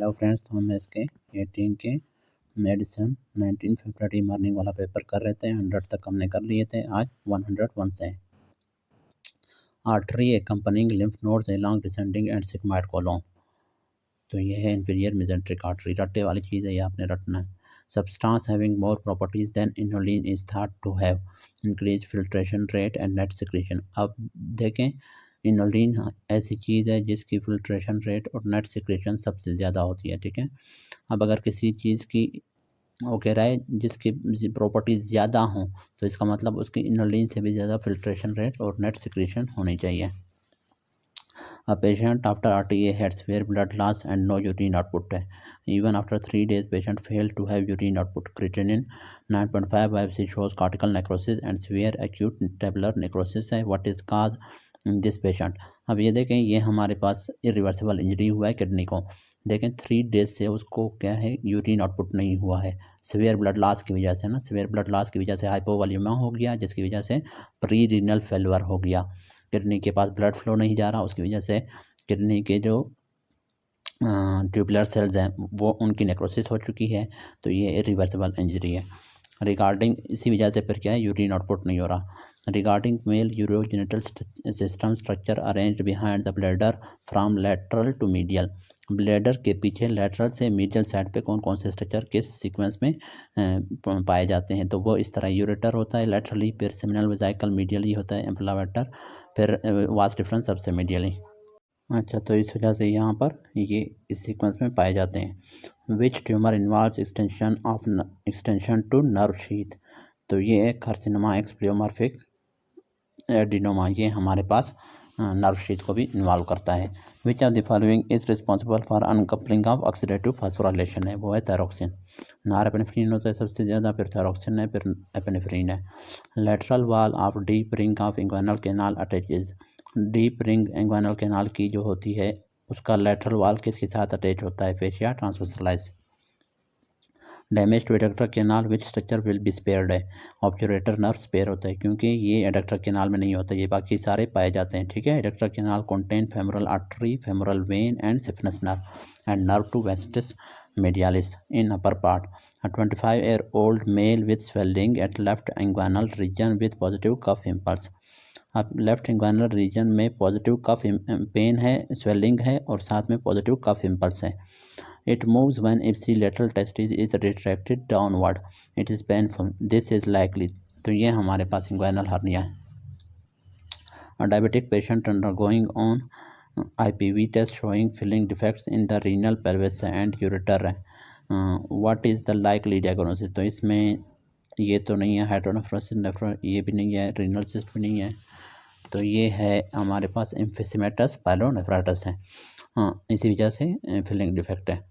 Hello friends, तो हम इसके 18 के मेडिसिन 19 फरवरी मॉर्निंग वाला पेपर कर रहे थे। 100 तक हमने कर लिए थे। आज 101 से artery accompanying lymph nodes along descending and sigmoid colon। तो ये है inferior mesenteric artery। रट्टे वाली चीज़ है, ये आपने रटना है। Substance having more properties than inulin is thought to have increased filtration rate and net secretion। अब देखें, इनोलिन ऐसी चीज़ है जिसकी फिल्ट्रेशन रेट और नेट सिक्रेशन सबसे ज़्यादा होती है। ठीक है, अब अगर किसी चीज़ की वो कह रहा है जिसकी प्रॉपर्टीज़ ज़्यादा हों, तो इसका मतलब उसकी इनोलिन से भी ज़्यादा फिल्ट्रेशन रेट और नेट सिक्रेशन होनी चाहिए। A patient after RTA had severe blood loss and no urine output. Even after 3 days, patient failed to have urine output. Creatinine 9.5 biopsy shows cortical necrosis and severe acute tubular necrosis है। What is cause in this patient? अब ये देखें, ये हमारे पास irreversible injury हुआ है kidney को। देखें 3 डेज से उसको क्या है, यूरिन आउटपुट नहीं हुआ है। सीवियर ब्लड लॉस की वजह से ना, सीवियर ब्लड लॉस की वजह से हाइपोवॉल्यूमिया हो गया, जिसकी वजह से प्री रीनल फेलवर हो गया। किडनी के पास ब्लड फ्लो नहीं जा रहा, उसकी वजह से किडनी के जो ट्यूबुलर सेल्स हैं वो उनकी नेक्रोसिस हो चुकी है। तो ये इरिवर्सिबल इंजरी है। रिगार्डिंग इसी वजह से फिर क्या है, यूरिन आउटपुट नहीं हो रहा। Regarding male urogenital system structure arranged behind the bladder from lateral to medial. Bladder के पीछे लेटरल से मीडियल साइड पे कौन कौन से स्ट्रक्चर किस सीक्वेंस में पाए जाते हैं, तो वो इस तरह यूरेटर होता है लेटरली, फिर सेमिनल वेसिकल मीडियली होता है एम्फलावेटर, फिर वास डिफरेंस सबसे मीडियली। अच्छा, तो इस वजह से यहाँ पर ये इस सीक्वेंस में पाए जाते हैं। Which tumour involves extension to nerve sheath, तो ये है कार्सिनोमा एक्सप्लियोमॉर्फिक एडिनोमा, ये हमारे पास नर्व शीथ को भी इन्वॉल्व करता है। Which of the following is responsible for uncoupling of oxidative phosphorylation है, वो है थायरोक्सिन। नॉरएपिनेफ्रिन होता है सबसे ज़्यादा, फिर थायरोक्सिन है, फिर एपिनेफ्रिन है। Lateral wall of deep ring of inguinal canal attaches. Deep ring inguinal canal की जो होती है उसका लेटरल वॉल किसके साथ अटैच होता है, fascia transversalis. Damage to adductor canal which structure will be spared है, ऑब्चुरेटर नर्व स्पेयर होता है क्योंकि ये एडक्टर कैनाल में नहीं होता, ये बाकी सारे पाए जाते हैं। ठीक है, adductor canal contain femoral artery, femoral vein and saphenous nerve and nerve to vastus medialis in upper part. A 25-year-old male with swelling at left inguinal region with positive cuff impulse। अब left इंग्वानल reason में positive कफ pen है, swelling है और साथ में positive कफ impulse है। It moves when ipsilateral testis is retracted downward, it is painful, this is likely. तो ये हमारे पास इंग्वानल हर्निया है। A diabetic patient undergoing on IPV test showing filling defects in the renal pelvis and ureter है। What is the likely diagnosis, तो इसमें ये तो नहीं है हाइड्रोनेफ्रोसिस, ये भी नहीं है, रीनल सिस्ट भी नहीं है, तो ये है हमारे पास एम्फिसिमेटस पाइलोनेफ्राइटिस है। इसी वजह से फिलिंग डिफेक्ट है।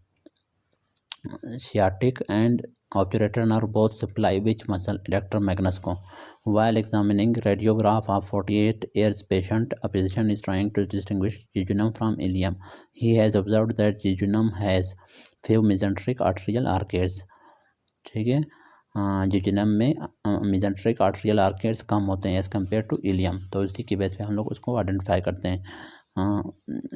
Sciatic and obturator nerve both supply which muscle, erector magnus को। While examining radiograph of 48 years patient, a physician is trying to distinguish jejunum from ileum. He has observed that jejunum has few mesenteric arterial arcades। ठीक है, जिजिनम में mesenteric arterial arcades कम होते हैं as compare to ilium, तो इसी की base पे हम लोग उसको आइडेंटिफाई करते हैं।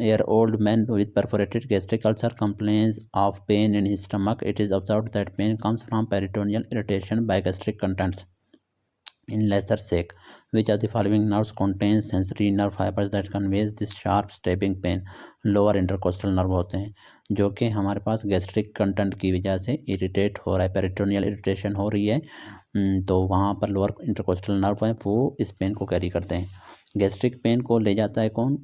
Year old man with perforated gastric ulcer complains of pain in his stomach, it is observed that pain comes from peritoneal irritation by gastric contents in lesser sake। Which of the following nerves contains sensory nerve fibers that conveys this sharp stabbing pain? Lower intercostal nerve होते हैं जो कि हमारे पास gastric content की वजह से irritate हो रहा है, पेरिटोनियल इरिटेशन हो रही है, तो वहाँ पर लोअर इंटरकोस्टल नर्व है वो इस पेन को कैरी करते हैं। गैस्ट्रिक पेन को ले जाता है कौन,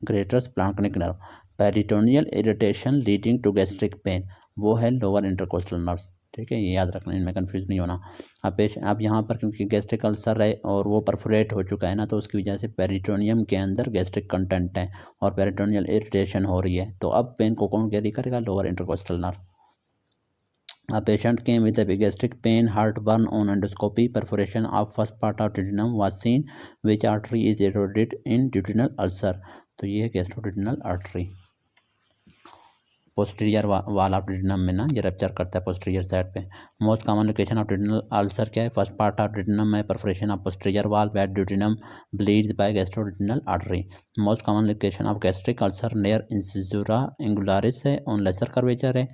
greater splanchnic nerve. Peritoneal irritation leading to gastric pain वो है लोअर इंटरकोस्टल नर्व्स। ठीक है, ये याद रखना, इनमें कंफ्यूज नहीं होना। अब यहाँ पर क्योंकि गैस्ट्रिक अल्सर है और वो परफोरेट हो चुका है ना, तो उसकी वजह से पेरिटोनियम के अंदर गैस्ट्रिक कंटेंट है और पेरिटोनियल इरिटेशन हो रही है, तो अब पेन को कौन कैरी करेगा, lower intercostal nerve. A patient came with a gastric pain, heartburn on endoscopy, perforation of first part of duodenum was seen, which artery is eroded in duodenal ulcer, तो ये है gastroduodenal artery. Posterior wall of duodenum में ना ये rupture करता है posterior side पे। Most common location of duodenal ulcer क्या है? फर्स्ट पार्ट ऑफ डिडनम में perforation of posterior wall where duodenum bleeds by gastroduodenal artery. Most common location of gastric ulcer near incisura angularis है, on lesser curvature है।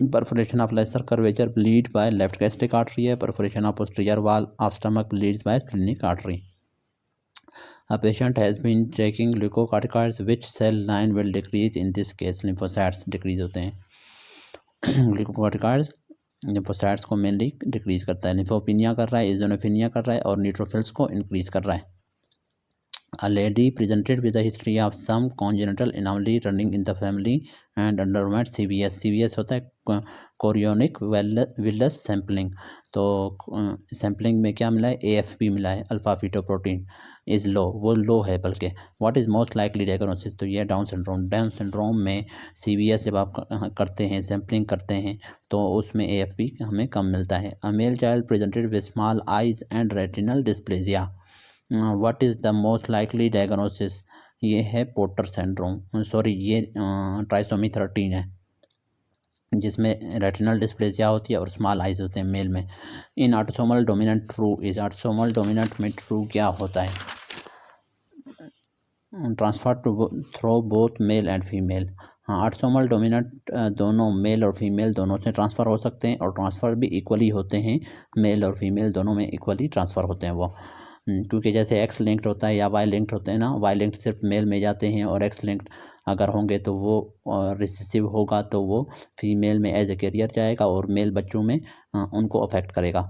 Perforation of lesser curvature bleed by left gastric artery है। Perforation of posterior wall of stomach bleeds by splenic artery. A patient has been taking glucocorticoids, which cell line will decrease in this case? lymphocytes decrease होते हैं। Glucocorticoids lymphocytes को mainly decrease करता है। लिम्फोपिनिया कर रहा है, इजोनोफिनिया कर रहा है और न्यूट्रोफिल्स को इंक्रीज कर रहा है। A lady presented with a history of some congenital anomaly running in the family and underwent CVS। CVS होता है कोरियोनिक विलस सैम्पलिंग। तो सैम्पलिंग में क्या मिला है? AFP मिला है, अल्फा फीटोप्रोटीन इज़ लो, वो लो है बल्कि। What is most likely diagnosis? तो ये डाउन सिंड्रोम। डाउन सिंड्रोम में CVS जब आप करते हैं, सैम्पलिंग करते हैं, तो उसमें AFP हमें कम मिलता है। A male child presented with small eyes and retinal dysplasia. What is the most likely diagnosis? ये है पोर्टर सिंड्रोम, सॉरी ये ट्राइसोमी 13 है, जिसमें रेटिनल डिस्प्लेसिया होती है और स्मॉल आइज होते हैं मेल में। In autosomal dominant true is, autosomal dominant में ट्रू क्या होता है? Transfer to through both male and female. हाँ, ऑटोसोमल डोमिनेंट दोनों मेल और फीमेल दोनों से ट्रांसफ़र हो सकते हैं और ट्रांसफ़र भी इक्वली होते हैं, मेल और फीमेल दोनों में इक्वली ट्रांसफ़र होते हैं वो। क्योंकि जैसे एक्स लिंक्ड होता है या वाई लिंक्ड होते हैं ना, वाई लिंक्ड सिर्फ मेल में जाते हैं और एक्स लिंक्ड अगर होंगे तो वो रिसेसिव होगा तो वो फीमेल में एज ए कैरियर जाएगा और मेल बच्चों में उनको अफेक्ट करेगा।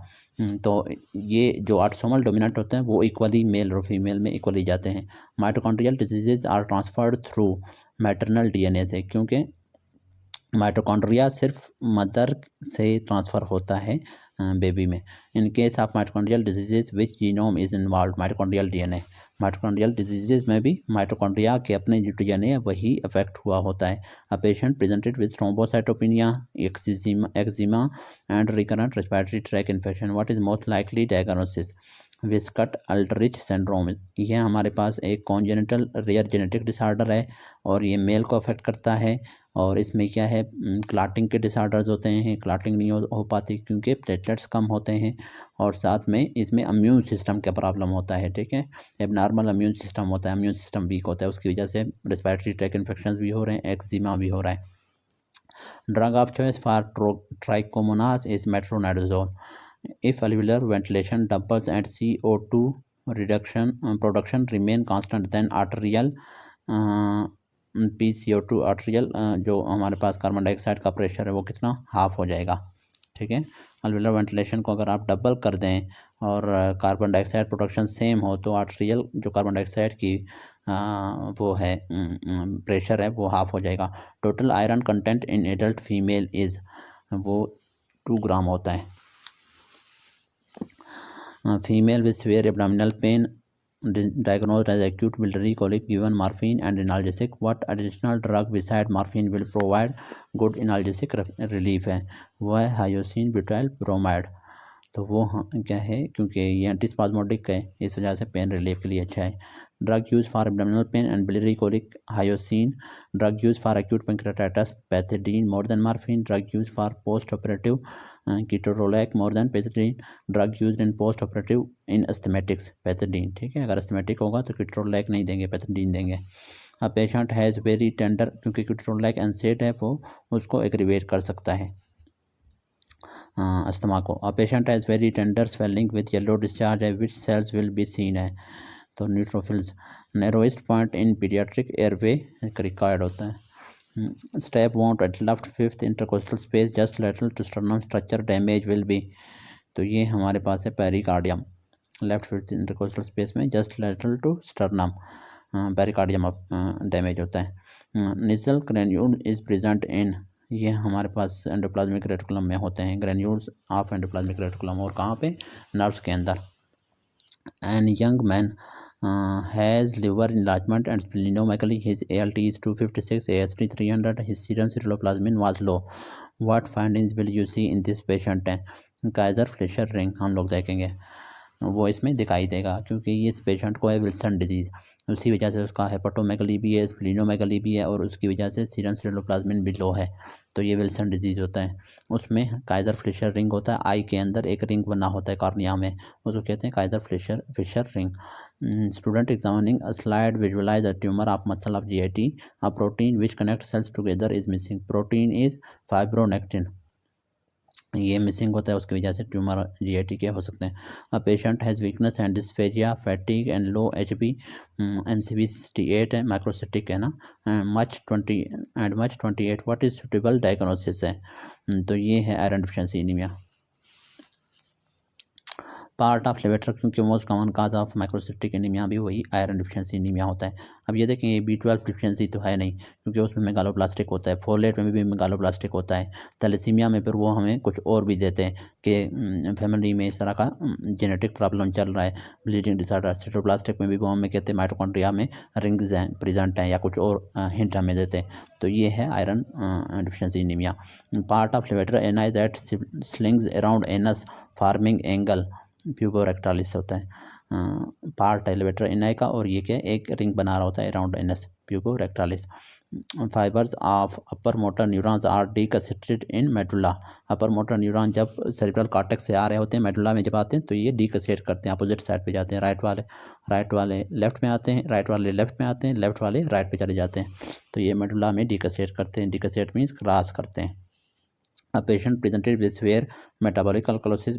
तो ये जो ऑटोसोमल डोमिनेंट होते हैं वो इक्वली मेल और फीमेल में इक्वली जाते हैं। Mitochondrial diseases are transferred through maternal DNA से, क्योंकि माइटोकॉन्ड्रिया सिर्फ मदर से ट्रांसफ़र होता है बेबी में। In case of mitochondrial diseases which genome is involve? Mitochondrial DNA। Mitochondrial diseases में भी माइटोकॉन्ड्रिया के अपने जो DNA है वही अफेक्ट हुआ होता है। A patient presented with thrombocytopenia, eczema and recurrent respiratory tract infection. What is most likely diagnosis? Wiskott Aldrich syndrome. ये हमारे पास एक कॉन्जेनिटल रेयर जेनेटिक डिसऑर्डर है और ये मेल को अफेक्ट करता है। और इसमें क्या है? क्लाटिंग के डिसऑर्डर्स होते हैं, क्लाटिंग नहीं हो पाती क्योंकि प्लेटलेट्स कम होते हैं और साथ में इसमें इम्यून सिस्टम का प्रॉब्लम होता है। ठीक है, एबनॉर्मल इम्यून सिस्टम होता है, इम्यून सिस्टम वीक होता है, उसकी वजह से रेस्पिरेटरी ट्रैक इन्फेक्शंस भी हो रहे हैं, एक्जिमा भी हो रहा है। Drug of choice for trichomonas is metronidazole. If alveolar ventilation doubles and CO2 production remain constant, then arterial PCO2 arterial जो हमारे पास कार्बन डाइऑक्साइड का प्रेशर है वो कितना? हाफ हो जाएगा। ठीक है, अलवेलर वेंटिलेशन को अगर आप डबल कर दें और कार्बन डाइऑक्साइड प्रोडक्शन सेम हो तो आर्टेरियल जो कार्बन डाइऑक्साइड की वो है प्रेशर है वो हाफ हो जाएगा। Total iron content in adult female is, वो 2 ग्राम होता है। Female with severe abdominal pain diagnosed as acute biliary colic given morphine and analgesic. What additional drug beside morphine will provide good analgesic relief है? वो है hyoscine butyl bromide. तो वो क्या है? क्योंकि ये एंटीस्पाज्मोडिक है इस वजह से पेन रिलीफ के लिए अच्छा है। Drug use for abdominal pain and biliary colic hyoscine. Drug use for acute pancreatitis pethidine more than morphine. Drug use for post operative ketorolac more than pethidine. Drug use in post operative in asthmatics pethidine. ठीक है, अगर asthmatic होगा तो कीटोरोलैक नहीं देंगे, pethidine देंगे। अ patient has very tender, क्योंकि कीटोरोलैक एनसेड है वो उसको एग्रीवेट कर सकता है अस्थमा को। A patient has very tender swelling with yellow discharge है, which cells will be seen है? तो neutrophils. Narrowest point in paediatric airway cricoid होता है। Stab wound at left fifth intercostal space just lateral to sternum structure damage will be. तो ये हमारे पास है pericardium, left fifth intercostal space में just lateral to sternum pericardium damage होता है। Nissl granule is present in, ये हमारे पास एंडोप्लाज्मिक रेटिकुलम में होते हैं, ग्रेन्यूल्स ऑफ एंडोप्लाज्मिक रेटिकुलम, और कहाँ पे? नर्व्स के अंदर। An young man has liver enlargement and splenomegaly. His ALT is 256, AST 300, his serum ceruloplasmin was low. What findings will you see in this patient? Kayser Fleischer ring हम लोग देखेंगे, वो इसमें दिखाई देगा क्योंकि इस पेशेंट को है विल्सन डिजीज़। उसी वजह से उसका हेपेटोमेगली भी है, स्प्लीनोमेगली भी है, और उसकी वजह से सीरम सिरोप्लाज्मिन भी लो है। तो ये विल्सन डिजीज़ होता है। उसमें काइजर फिशर रिंग होता है, आई के अंदर एक रिंग बना होता है कॉर्निया में, उसको कहते हैं Kayser Fleischer ring. Student examining a slide visualise a tumour of muscle of GIT, a protein which connect cells together is missing, protein is fibronectin, ये मिसिंग होता है, उसकी वजह से ट्यूमर GIT के हो सकते हैं। A patient has weakness and dysphagia, fatigue and low HB, MCV 68 है, माइक्रोसिटिक है ना, much 28, what is suitable diagnosis है। तो ये है iron deficiency anaemia, part of levator, क्योंकि most common cause of microcystic anaemia भी वही आयरन डिफिशिएंसी एनीमिया होता है। अब ये देखें, ये B12 डिफिशिएंसी तो है नहीं, क्योंकि उसमें मेगालोब्लास्टिक होता है, फोलेट में भी मेगालोब्लास्टिक होता है, थैलेसीमिया में फिर वो हमें कुछ और भी देते हैं कि फैमिली में इस तरह का जेनेटिक प्रॉब्लम चल रहा है, ब्लीडिंग डिसऑर्डर। सिटोप्लास्टिक में भी वो हमें कहते हैं माइटोकॉन्ड्रिया में रिंग्स हैं, प्रेजेंट हैं, या कुछ और हिंट हमें देते हैं। तो ये है iron deficiency anaemia. Part of levator ani that slings around anus forming angle, puborectalis होता है, पार्ट एलिवेटर इनाई का, और ये क्या एक रिंग बना रहा होता है around anus, puborectalis. Fibres of upper motor neurons are decussated in medulla, upper motor neuron जब सेरिब्रल कॉर्टेक्स से आ रहे होते हैं, मेडुला में जब आते हैं तो ये डीकसेट करते हैं, अपोजिट साइड पे जाते हैं, राइट वाले लेफ्ट में आते हैं, राइट वाले लेफ्ट में आते हैं, लेफ्ट वाले राइट पे चले जाते हैं। तो ये मेडुला में डीकसेट करते हैं, डीकसेट मीन्स क्रॉस करते हैं। A patient presented with severe metabolic alkalosis,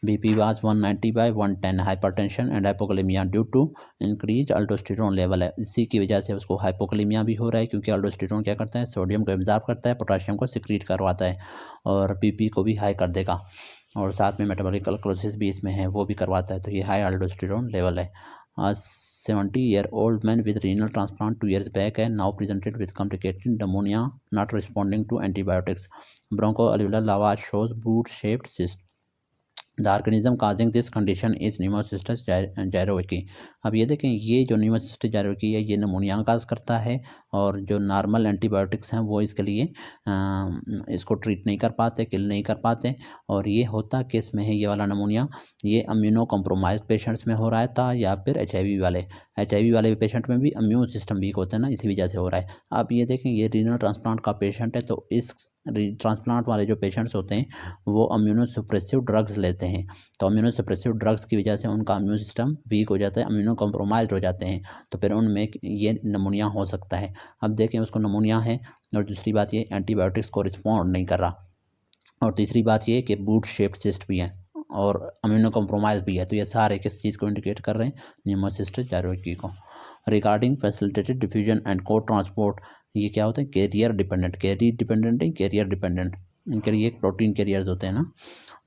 BP was 190/110, hypertension and hypokalaemia due to increase aldosterone level है। इसी की वजह से उसको हाइपोकलेमिया भी हो रहा है, क्योंकि अल्डोस्टेरोन क्या करता है, सोडियम को एब्जॉर्ब करता है, पोटाशियम को सिक्रीट करवाता है, और BP को भी हाई कर देगा, और साथ में मेटाबॉलिक अल्कोलोसिस भी इसमें है, वो भी करवाता है। तो ये हाई अल्डोस्टेरोन लेवल है। 70-year-old man with renal transplant 2 years back and now presented with complicated pneumonia not responding to antibiotics. Bronchoalveolar lavage shows boot-shaped cyst. The organism causing this condition is pneumocystis jirovecii. अब ये देखें, ये जो न्यूमोसिस्टस जायरोकी है, ये नमूनिया काज करता है, और जो नॉर्मल एंटीबायोटिक्स हैं वो इसके लिए इसको ट्रीट नहीं कर पाते, किल नहीं कर पाते। और ये होता किस में है, ये वाला नमूनिया, ये इम्यूनो कॉम्प्रोमाइज पेशेंट्स में हो रहा था, या फिर HIV वाले पेशेंट में भी इम्यून सिस्टम वीक होता है ना, इसी वजह से हो रहा है। अब ये देखें, ये रीनल ट्रांसप्लांट का पेशेंट है, तो इस ट्रांसप्लांट वाले जो पेशेंट्स होते हैं वो इम्यूनो सप्रेसिव ड्रग्स लेते हैं, तो इम्यूनो सप्रेसिव ड्रग्स की वजह से उनका इम्यून सिस्टम वीक हो जाता है, इम्यूनो कॉम्प्रोमाइज हो जाते हैं, तो फिर उनमें ये नमूनिया हो सकता है। अब देखें, उसको नमूनिया है, और दूसरी बात ये एंटीबायोटिक्स को रिस्पॉन्ड नहीं कर रहा, और तीसरी बात ये कि बूट शेप्ड सिस्ट भी है, और इम्यूनो कॉम्प्रोमाइज़ भी है। तो ये सारे किस चीज़ को इंडिकेट कर रहे हैं, न्यूमोसिस्टिस जायरोकी को। Regarding facilitated diffusion and co transport, ये क्या होता है, कैरियर डिपेंडेंट है, कैरियर डिपेंडेंट, इनके लिए प्रोटीन कैरियर्स होते हैं ना।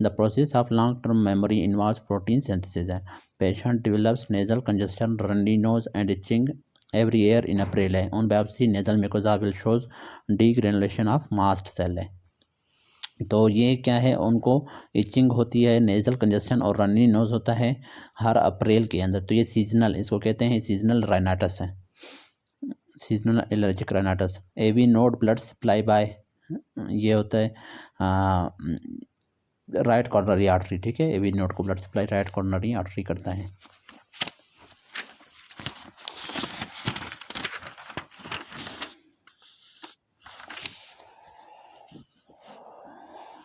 The process of long term memory involves protein synthesis है। Patient develops nasal congestion, runny nose and itching every year in April है। On biopsy nasal mucosa will shows degranulation of mast cell है। तो ये क्या है, उनको etching होती है, नेज़ल कंजस्शन और रनी नोज होता है हर अप्रैल के अंदर। तो ये सीजनल, इसको कहते हैं सीजनल राइनाइटिस है, seasonal allergic rhinitis. AV node blood supply bye, ये होता है राइट कॉर्नरी आर्टरी, ठीक है, AV नोड को blood supply right coronary artery करता है।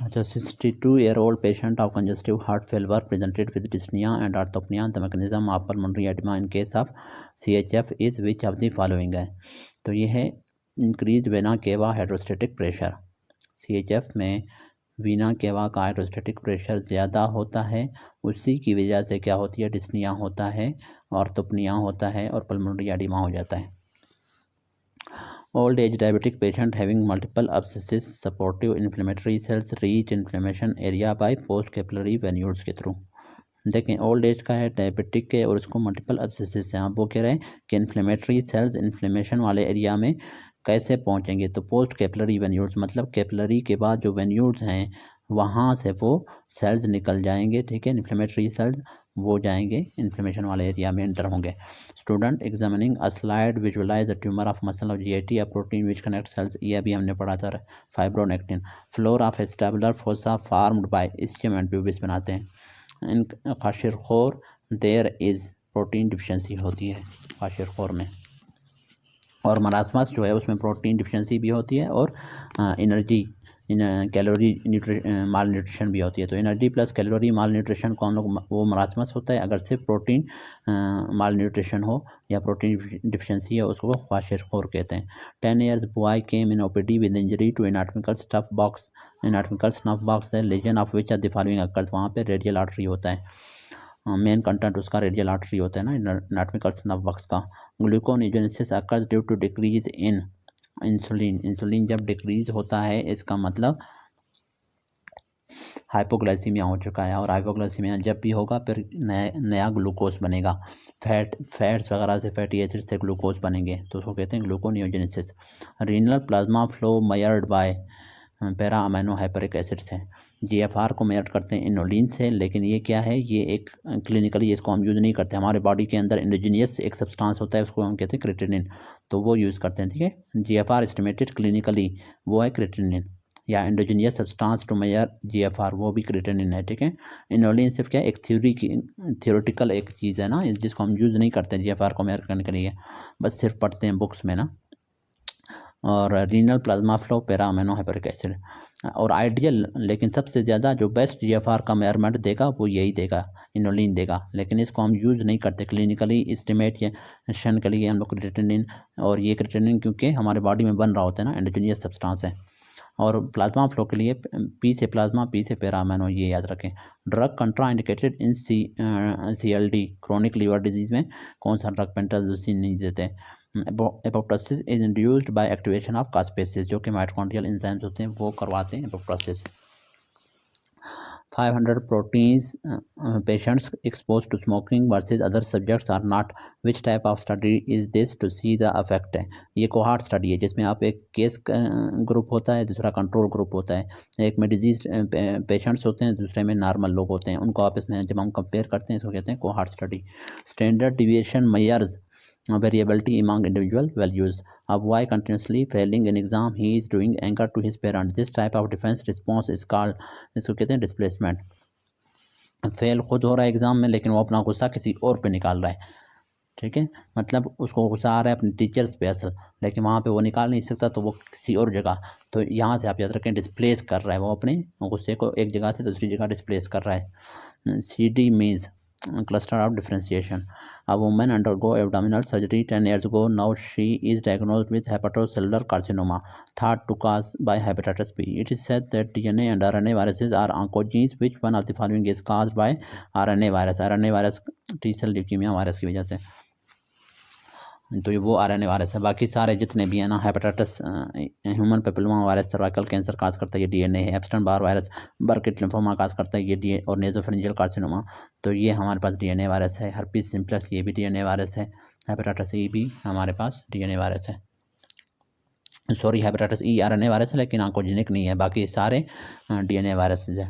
The 62-year-old patient of congestive heart failure presented with dyspnea and orthopnea. The mechanism of pulmonary edema in case of CHF is which of the following है। तो ये है increase vena cava hydrostatic pressure. CHF में वीना केवा का hydrostatic pressure ज़्यादा होता है, उसी की वजह से क्या होती है, डिस्निया होता है, ऑर्थोपनिया होता है, और पल्मोनरी एडिमा हो जाता है। Old age diabetic patient having multiple abscesses, suppurative inflammatory cells reach inflammation area by post capillary venules के थ्रू। देखें, ओल्ड एज का है, डायबिटिक है, और उसको मल्टीपल अब्सेसिस हैं। आप वो कह रहे हैं कि इन्फ्लेमेटरी सेल्स इन्फ्लेमेशन वाले एरिया में कैसे पहुंचेंगे, तो पोस्ट कैपिलरी वेन्यूल्स, मतलब कैपिलरी के बाद जो वेन्यूल्स हैं वहाँ से वो सेल्स निकल जाएंगे, ठीक है, इन्फ्लेमेटरी सेल्स वो जाएंगे इन्फ्लेमेशन वाले एरिया में एंटर होंगे। Student examining a slide visualise the tumour of muscle of GIT, a protein which connect cells, ये अभी हमने पढ़ा था, fibronectin. Floor of acetabular fossa formed by ischium and pubis बनाते हैं। इन खाशिर खोर देयर इज़ प्रोटीन डिफिशिएंसी होती है क्वाशियोकोर में। और मरासमस जो है उसमें प्रोटीन डिफिशिएंसी भी होती है और एनर्जी कैलोरी माल न्यूट्रिशन भी होती है। तो एनर्जी प्लस कैलोरी माल न्यूट्रिशन को हम लोग वो मरासमस होता है। अगर सिर्फ प्रोटीन माल न्यूट्रिशन हो या प्रोटीन डिफिशिएंसी है उसको क्वाशियोकोर कहते हैं। 10 years boy came in OPD with injury to anatomical stuff box। anatomical snuff box है, lesion of which of the following occurs। वहाँ पे रेडियल आर्टरी होता है, मेन कंटेंट उसका रेडियल आर्टरी होता है ना एनाटॉमिकल स्नफ बॉक्स का। Gluconeogenesis occurs due to decrease in insulin. Insulin जब डिक्रीज होता है इसका मतलब हाइपोग्लाइसीमिया हो चुका है, और हाइपोग्लाइसीमिया जब भी होगा फिर नया ग्लूकोज बनेगा। फैट्स वगैरह से, फैटी एसिड से ग्लूकोज बनेंगे तो उसको कहते हैं gluconeogenesis. Renal plasma flow measured by para amino hippuric acid से। जीएफआर को मेजर करते हैं इनोलिन से, लेकिन ये क्या है, ये एक क्लिनिकली इसको हम यूज़ नहीं करते। हमारे बॉडी के अंदर इंडोजीनियस एक सब्सटेंस होता है उसको हम कहते हैं क्रिएटिनिन, तो वो यूज़ करते हैं। ठीक है, जीएफआर एस्टिमेटेड क्लिनिकली वो है क्रिएटिनिन, या endogenous substance to measure GFR वो भी क्रिएटिनिन है। ठीक है, इनोलिन सिर्फ क्या एक थ्योरेटिकल एक चीज़ है ना, जिसको हम यूज़ नहीं करते जीएफआर को मेजर करने के लिए, बस सिर्फ पढ़ते हैं बुक्स में ना। और renal plasma flow para amino hippuric acid. और आइडियल लेकिन सबसे ज़्यादा जो बेस्ट जीएफआर का मेजरमेंट देगा वो यही देगा, इनोलिन देगा, लेकिन इसको हम यूज़ नहीं करते क्लिनिकली एस्टिमेशन के लिए हम लोग क्रिएटिनिन। और ये क्रिएटिनिन क्योंकि हमारे बॉडी में बन रहा होता है ना, एंडोजीनियस सब्सटेंस है। और प्लाज्मा फ्लो के लिए पी से प्लाज्मा, पी से पैरा अमीनो, ये याद रखें। Drug contraindicated in CLD chronic liver disease में कौन सा ड्रग, पेंटाजोसिन नहीं देते। Apoptosis is induced by activation of caspases, जो कि माइटोकॉन्ड्रियल एंजाइम्स होते हैं वो करवाते हैं apoptosis. 500 proteins patients exposed to smoking versus other subjects are not, which type of study is this to see the effect है। ये कोहार्ट स्टडी है जिसमें आप एक केस ग्रुप होता है, दूसरा कंट्रोल ग्रुप होता है। एक में डिजीज पेशेंट्स होते हैं, दूसरे में नॉर्मल लोग होते हैं, उनको आपस में जब हम कंपेयर करते हैं इसको कहते हैं cohort study. Standard deviation measures variability among individual values. A boy continuously failing in exam, he is doing anger to his parents. This type of defense response is called, इसको कहते हैं डिस्प्लेसमेंट। फेल खुद हो रहा है exam में लेकिन वो अपना गुस्सा किसी और पे निकाल रहा है। ठीक है, मतलब उसको गुस्सा आ रहा है अपने टीचर्स पे असल, लेकिन वहाँ पे वो निकाल नहीं सकता तो वो किसी और जगह, तो यहाँ से आप याद रखें डिस्प्लेस कर रहा है, वो अपने गुस्से को एक जगह से दूसरी जगह डिस्प्लेस कर रहा है। CD means cluster of differentiation. A woman undergo abdominal surgery 10 years ago. Now she is diagnosed with hepatocellular carcinoma, thought to cause by hepatitis B. It is said that DNA and RNA viruses are oncogenes. Which one of the following is caused by RNA virus? RNA virus T cell leukaemia virus की वजह से, तो ये वो RNA virus है। बाकी सारे जितने भी हैं ना, hepatitis, human papilloma virus cervical cancer काज करता है, ये DNA है। एप्स्टन बार वायरस बर्किट लिम्फोमा काज करता है, ये DNA। और नेजोफेरिंजियल कार्सिनोमा, तो ये हमारे पास DNA वायरस है। हर्पीस सिम्प्लेक्स, ये भी DNA वायरस है। हेपेटाइटिस E भी हमारे पास DNA वायरस है। Sorry, hepatitis E RNA virus है लेकिन ऑन्कोजेनिक नहीं है, बाकी सारे DNA वायरस है।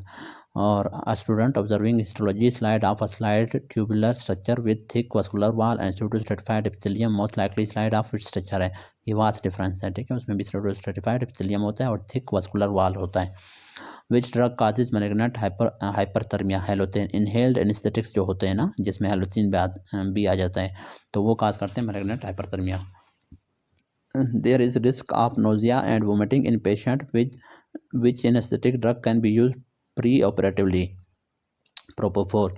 और a student observing histology slide of a slide tubular structure with thick vascular wall and pseudostratified epithelium, most likely slide of its structure है। ये वास्ट डिफरेंस है। ठीक है, उसमें भी pseudostratified epithelium होता है और thick vascular wall होता है। Which drug causes malignant hyperthermia, halothane. Inhaled anaesthetics जो होते हैं ना, जिसमें हेलोथिन भी आ जाता है, तो वो काज करते हैं malignant hyperthermia. There is risk of nausea and vomiting in patient which anaesthetic drug can be use pre-operatively. Propofol.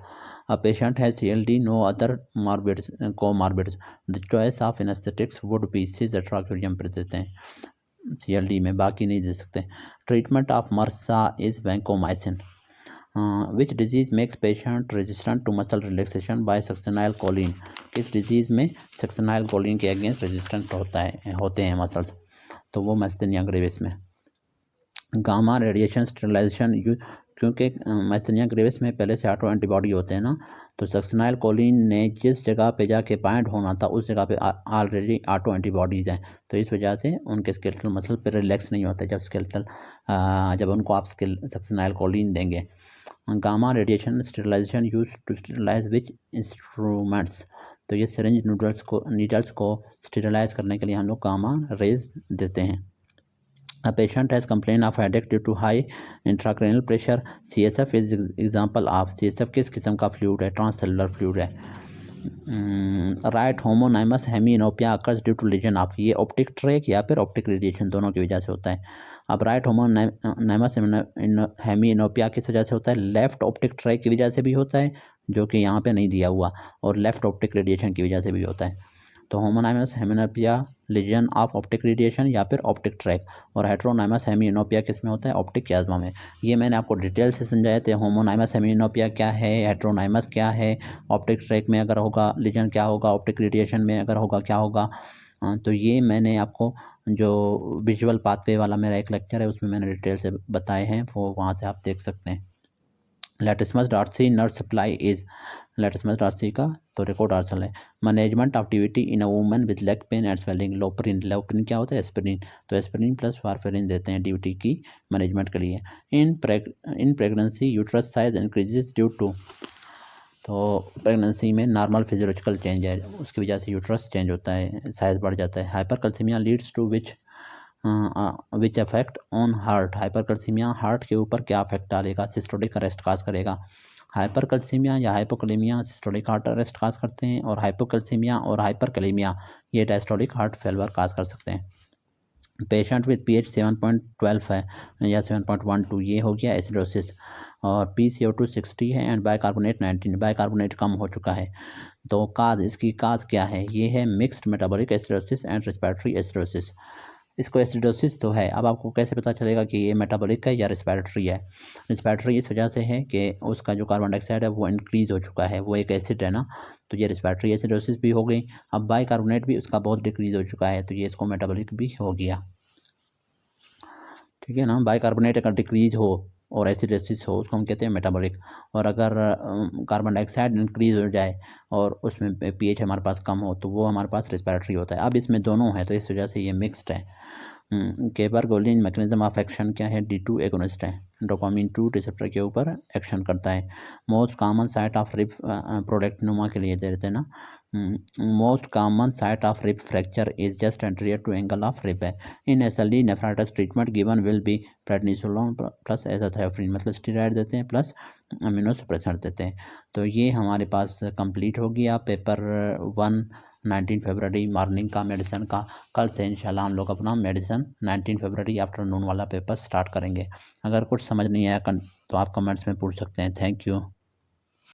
A patient has CLD, no other comorbidities. The choice of anesthetics would be Cisatracurium पर देते हैं CLD में, बाकी नहीं दे सकते। Treatment of MRSA is vancomycin. Which disease makes patient resistant to muscle relaxation by succinylcholine? किस disease में succinylcholine के अगेंस्ट रेजिस्टेंट होते हैं मसल्स, तो वो मैस्थेनिया ग्रेविस में। गामा रेडिएशन स्टेरिलाइजेशन, क्योंकि मैस्थेनिया ग्रेविस में पहले से ऑटो एंटीबॉडी होते हैं ना, तो सक्सिनाइलकोलिन ने जिस जगह पे जाके बाइंड होना था उस जगह पे ऑलरेडी ऑटो एंटीबॉडीज़ हैं, तो इस वजह से उनके स्केलेटल मसल पे रिलैक्स नहीं होते जब उनको आप सक्सिनाइलकोलिन देंगे। Gamma radiation sterilisation use to sterilise which instruments, तो ये सिरिंज नीडल्स को स्टेरिलाइज करने के लिए हम लोग गामा रेज देते हैं। A patient has complained of headache due to high intracranial pressure. CSF is example of, CSF किस किस्म का फ्लूइड है, ट्रांससेलुलर फ्लूइड है। Right homonymous hemianopia occurs due to lesion of, ये ऑप्टिक ट्रैक या फिर ऑप्टिक रेडिएशन दोनों की वजह से होता है। अब राइट होमोनाइमस हेमिनोपिया किस वजह से होता है? लेफ्ट ऑप्टिक ट्रैक की वजह से भी होता है, जो कि यहाँ पे नहीं दिया हुआ, और लेफ्ट ऑप्टिक रेडिएशन की वजह से भी होता है। तो होमोनाइमस हेमिनोपिया लीजन ऑफ ऑप्टिक रेडिएशन या फिर ऑप्टिक ट्रैक, और हेट्रोनाइमस हेमिनोपिया किस में होता है? ऑप्टिक कियाज्मा में। ये मैंने आपको डिटेल से समझाए थे। होमोनाइमस हेमिनोपिया क्या है, हेट्रोनाइमस क्या है, ऑप्टिक ट्रैक में अगर होगा लीजन क्या होगा, ऑप्टिक रेडिएशन में अगर होगा क्या होगा। तो ये मैंने आपको जो विजुअल पाथवे वाला मेरा एक लेक्चर है उसमें मैंने डिटेल से बताए हैं, वो वहाँ से आप देख सकते हैं। Latissimus dorsi nerve supply is, latissimus dorsi का तो रिकॉर्ड आर्सल है। Management of DVT in a woman with leg pain and swelling, लोपरिन, लोपरिन क्या होता है? एस्पिरिन, तो एस्पिरिन प्लस वारफेरिन देते हैं डीवीटी की मैनेजमेंट के लिए। In pregnancy uterus size increases due to, तो प्रेगनेंसी में नॉर्मल फिजियोलॉजिकल चेंज है, उसकी वजह से यूट्रस चेंज होता है, साइज बढ़ जाता है। Hypercalcaemia leads to which affect on heart, hypercalcaemia heart के ऊपर क्या अफेक्ट डालेगा? सिस्टोलिक अरेस्ट काज करेगा। हाइपरकैल्सीमिया या हाइपोकैलेमिया सिस्टोलिक हार्ट अरेस्ट काज करते हैं, और हाइपोकैल्सीमिया और हाइपरकैलेमिया ये डायस्टोलिक हार्ट फेलियर काज कर सकते हैं। पेशेंट विथ पीएच 7.12 है या 7.12, ये हो गया एसिडोसिस, और PCO2 60 है एंड बाइकार्बोनेट 19, बाइकार्बोनेट कम हो चुका है। तो काज, इसकी काज क्या है? ये है mixed metabolic acidosis and respiratory acidosis. इसको एसिडोसिस तो है, अब आपको कैसे पता चलेगा कि ये मेटाबॉलिक है या रेस्पिरेटरी है? रेस्पिरेटरी इस वजह से है कि उसका जो कार्बन डाइऑक्साइड है वो इंक्रीज़ हो चुका है, वो एक एसिड है ना, तो ये रेस्पिरेटरी एसिडोसिस भी हो गई। अब बाइकार्बोनेट भी उसका बहुत डिक्रीज़ हो चुका है, तो ये इसको मेटाबॉलिक भी हो गया। ठीक है ना, बाइकार्बोनेट अगर डिक्रीज हो और एसिडोसिस हो उसको हम कहते हैं मेटाबॉलिक, और अगर कार्बन डाइऑक्साइड इंक्रीज हो जाए और उसमें पीएच हमारे पास कम हो तो वो हमारे पास रेस्पिरेटरी होता है। अब इसमें दोनों है तो इस वजह से ये मिक्स्ड है। केबरगोलिन मैकेनिज्म ऑफ एक्शन क्या है? D2 एगोनिस्ट है, डोपामिन 2 रिसेप्टर के ऊपर एक्शन करता है। Most common site of rib प्रोडक्ट नुमा के लिए दे देते हैं ना, most common site of rib fracture is just anterior to angle of rib है। In SLE nephritis treatment given will be prednisolone plus azathioprine, मतलब स्टेरॉइड देते हैं प्लस इम्यूनोसप्रेसेंट देते हैं। तो ये हमारे पास कंप्लीट हो गया पेपर 1 19 फरवरी मॉर्निंग का मेडिसिन का। कल से इंशाल्लाह हम लोग अपना मेडिसिन 19 फरवरी आफ्टरनून वाला पेपर स्टार्ट करेंगे। अगर कुछ समझ नहीं आया तो आप कमेंट्स में पूछ सकते हैं। Thank you.